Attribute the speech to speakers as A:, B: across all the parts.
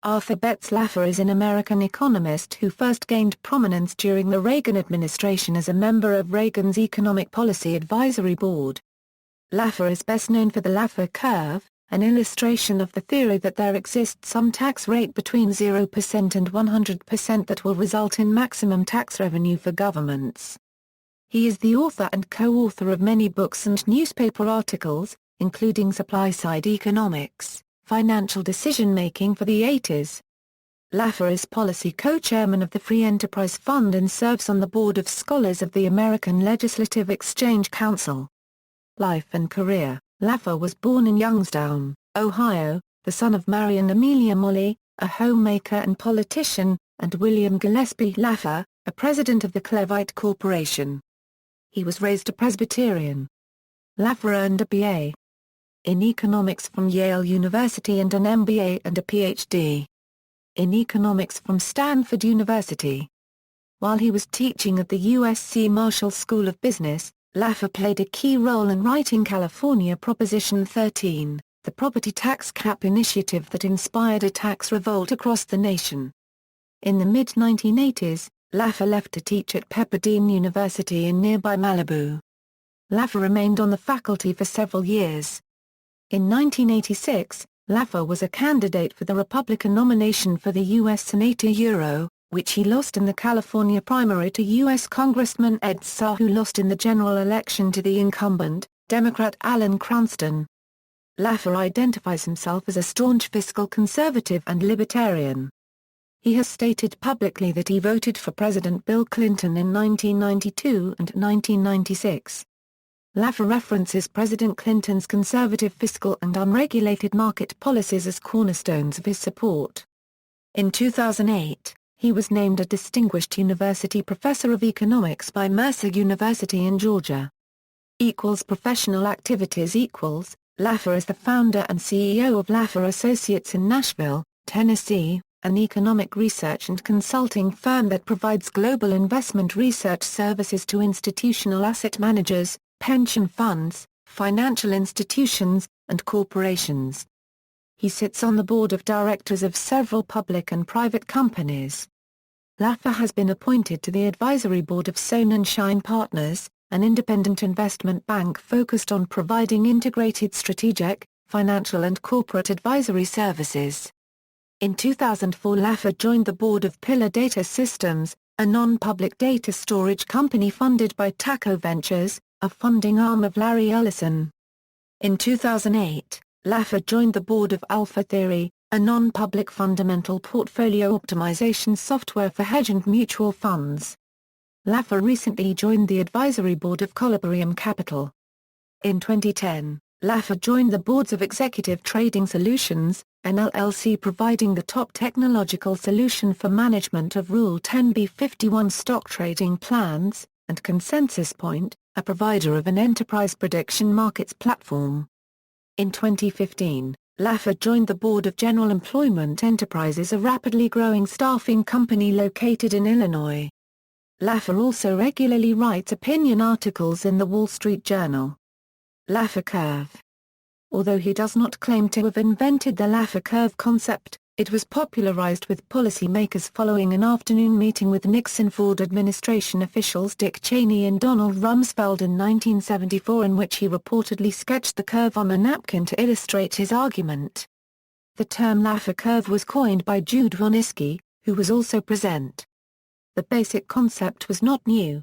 A: Arthur Betz Laffer is an American economist who first gained prominence during the Reagan administration as a member of Reagan's Economic Policy Advisory Board. Laffer is best known for the Laffer curve, an illustration of the theory that there exists some tax rate between 0% and 100% that will result in maximum tax revenue for governments. He is the author and co-author of many books and newspaper articles, including Supply-Side Economics, Financial Decision-Making for the 80s. Laffer is policy co-chairman of the Free Enterprise Fund and serves on the board of scholars of the American Legislative Exchange Council. Life and career. Laffer was born in Youngstown, Ohio, the son of Mary and Amelia Molly, a homemaker and politician, and William Gillespie Laffer, a president of the Clevite Corporation. He was raised a Presbyterian. Laffer earned a B.A. in economics from Yale University and an MBA and a Ph.D. in economics from Stanford University. While he was teaching at the USC Marshall School of Business, Laffer played a key role in writing California Proposition 13, the property tax cap initiative that inspired a tax revolt across the nation. In the mid-1980s, Laffer left to teach at Pepperdine University in nearby Malibu. Laffer remained on the faculty for several years. In 1986, Laffer was a candidate for the Republican nomination for the U.S. Senate, which he lost in the California primary to U.S. Congressman Ed Starr, who lost in the general election to the incumbent, Democrat Alan Cranston. Laffer identifies himself as a staunch fiscal conservative and libertarian. He has stated publicly that he voted for President Bill Clinton in 1992 and 1996. Laffer references President Clinton's conservative fiscal and unregulated market policies as cornerstones of his support. In 2008, he was named a Distinguished University Professor of Economics by Mercer University in Georgia. Professional activities. Laffer is the founder and CEO of Laffer Associates in Nashville, Tennessee, an economic research and consulting firm that provides global investment research services to institutional asset managers, pension funds, financial institutions, and corporations. He sits on the board of directors of several public and private companies. Laffer has been appointed to the advisory board of Sohn & Shine Partners, an independent investment bank focused on providing integrated strategic, financial and corporate advisory services. In 2004, Laffer joined the board of Pillar Data Systems, a non-public data storage company funded by Taco Ventures, a funding arm of Larry Ellison. In 2008, Laffer joined the board of Alpha Theory, a non-public fundamental portfolio optimization software for hedge and mutual funds. Laffer recently joined the advisory board of Colibrium Capital. In 2010, Laffer joined the boards of Executive Trading Solutions, an LLC providing the top technological solution for management of Rule 10b-51 stock trading plans, and Consensus Point, a provider of an enterprise prediction markets platform. In 2015, Laffer joined the board of General Employment Enterprises, a rapidly growing staffing company located in Illinois. Laffer also regularly writes opinion articles in the Wall Street Journal. Laffer curve. Although he does not claim to have invented the Laffer curve concept, it was popularized with policymakers following an afternoon meeting with Nixon-Ford administration officials Dick Cheney and Donald Rumsfeld in 1974, in which he reportedly sketched the curve on a napkin to illustrate his argument. The term Laffer curve was coined by Jude Wanniski, who was also present. The basic concept was not new.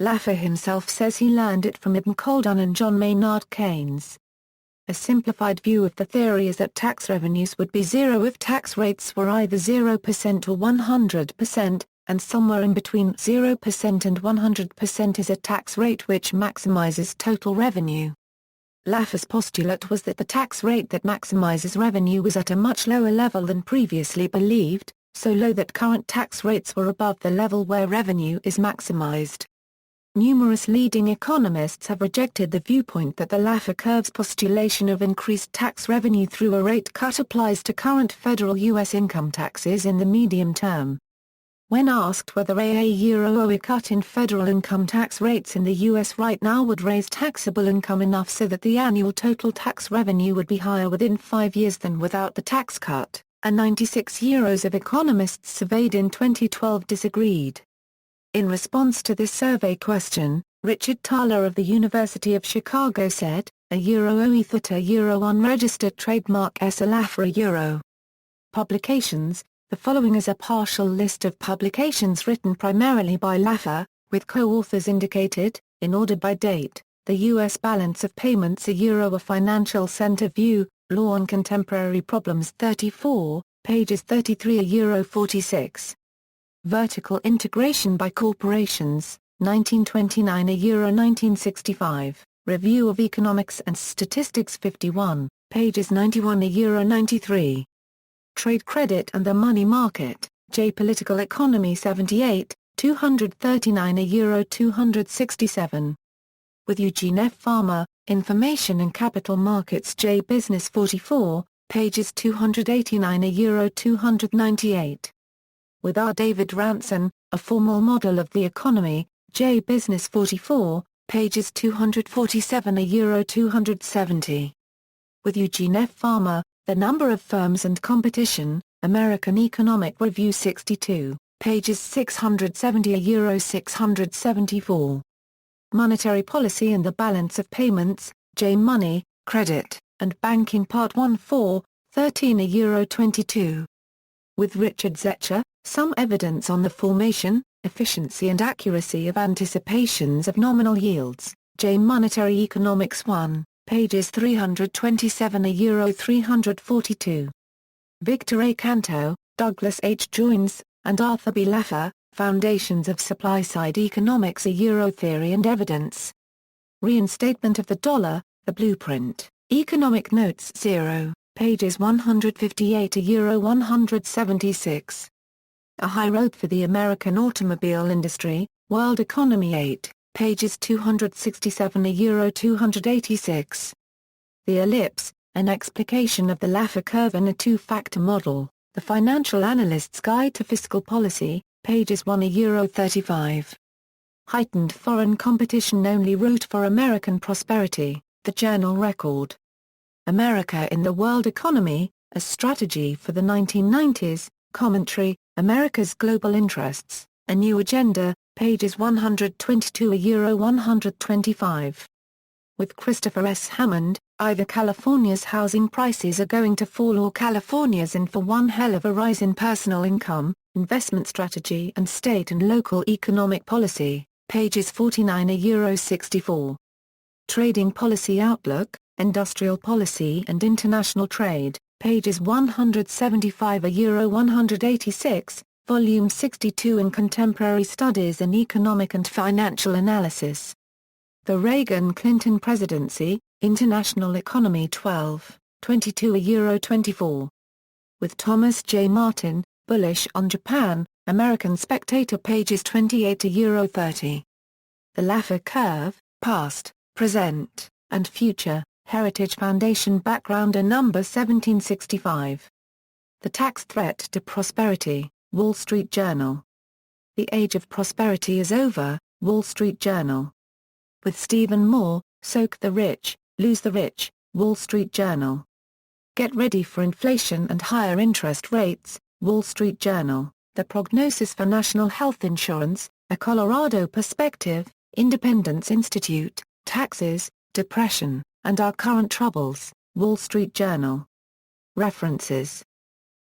A: Laffer himself says he learned it from Ibn Khaldun and John Maynard Keynes. A simplified view of the theory is that tax revenues would be zero if tax rates were either 0% or 100%, and somewhere in between 0% and 100% is a tax rate which maximizes total revenue. Laffer's postulate was that the tax rate that maximizes revenue was at a much lower level than previously believed, so low that current tax rates were above the level where revenue is maximized. Numerous leading economists have rejected the viewpoint that the Laffer curve's postulation of increased tax revenue through a rate cut applies to current federal U.S. income taxes in the medium term. When asked whether a cut in federal income tax rates in the U.S. right now would raise taxable income enough so that the annual total tax revenue would be higher within 5 years than without the tax cut, a 96 euros of economists surveyed in 2012 disagreed. In response to this survey question, Richard Thaler of the University of Chicago said, a euro oethut a euro unregistered trademark s a Laffer a euro. Publications. The following is a partial list of publications written primarily by Laffer, with co-authors indicated, in order by date: The U.S. Balance of Payments, a Euro, a Financial Center View, Law on Contemporary Problems 34, pages 33 a Euro 46. Vertical Integration by Corporations, 1929 a Euro 1965, Review of Economics and Statistics 51, pages 91 a Euro 93. Trade Credit and the Money Market, J. Political Economy 78, 239 a Euro 267. With Eugene F. Farmer, Information and Capital Markets, J. Business 44, pages 289 a Euro 298. With R. David Ranson, A Formal Model of the Economy, J. Business 44, pages 247 a Euro 270. With Eugene F. Farmer, The Number of Firms and Competition, American Economic Review 62, pages 670 a Euro 674. Monetary Policy and the Balance of Payments, J. Money, Credit, and Banking Part 1 4, 13 a Euro 22. With Richard Zecher, Some Evidence on the Formation, Efficiency and Accuracy of Anticipations of Nominal Yields, J. Monetary Economics 1, pages 327 a Euro 342. Victor A. Canto, Douglas H. Joines, and Arthur B. Laffer, Foundations of Supply-Side Economics, a Euro Theory and Evidence. Reinstatement of the Dollar, The Blueprint, Economic Notes 0, pages 158 a Euro 176. A High Road for the American Automobile Industry, World Economy 8, pages 267 a Euro 286. The Ellipse, An Explication of the Laffer Curve in a Two-Factor Model, The Financial Analyst's Guide to Fiscal Policy, pages 1 a Euro 35. Heightened Foreign Competition, Only Route for American Prosperity, The Journal Record. America in the World Economy, A Strategy for the 1990s, Commentary, America's Global Interests, A New Agenda, pages 122 a Euro 125. With Christopher S. Hammond, Either California's housing prices are going to fall or California's in for one hell of a rise in personal income, investment strategy and state and local economic policy, pages 49 a Euro 64. Trading Policy Outlook, Industrial Policy and International Trade, pages 175 a Euro 186, volume 62 in Contemporary Studies in Economic and Financial Analysis. The Reagan-Clinton Presidency, International Economy 12, 22 a Euro 24. With Thomas J. Martin, Bullish on Japan, American Spectator, pages 28 a Euro 30. The Laffer Curve, Past, Present, and Future, Heritage Foundation Backgrounder No. 1765. The Tax Threat to Prosperity, Wall Street Journal. The Age of Prosperity is Over, Wall Street Journal. With Stephen Moore, Soak the Rich, Lose the Rich, Wall Street Journal. Get Ready for Inflation and Higher Interest Rates, Wall Street Journal. The Prognosis for National Health Insurance, A Colorado Perspective, Independence Institute, Taxes, Depression, and Our Current Troubles, Wall Street Journal. References.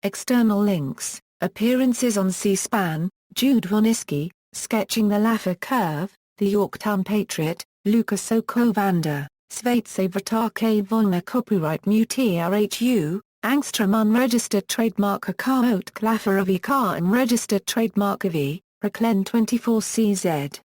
A: External links, appearances on C-SPAN, Jude Woniski, Sketching the Laffer Curve, The Yorktown Patriot, Lucas Okovander, Svetse Vrtarke Volna. Copyright Muti RHU, Angstrom. Unregistered trademark Akar Oat Laffer of Ikar. Unregistered trademark of E, Reclen 24 CZ.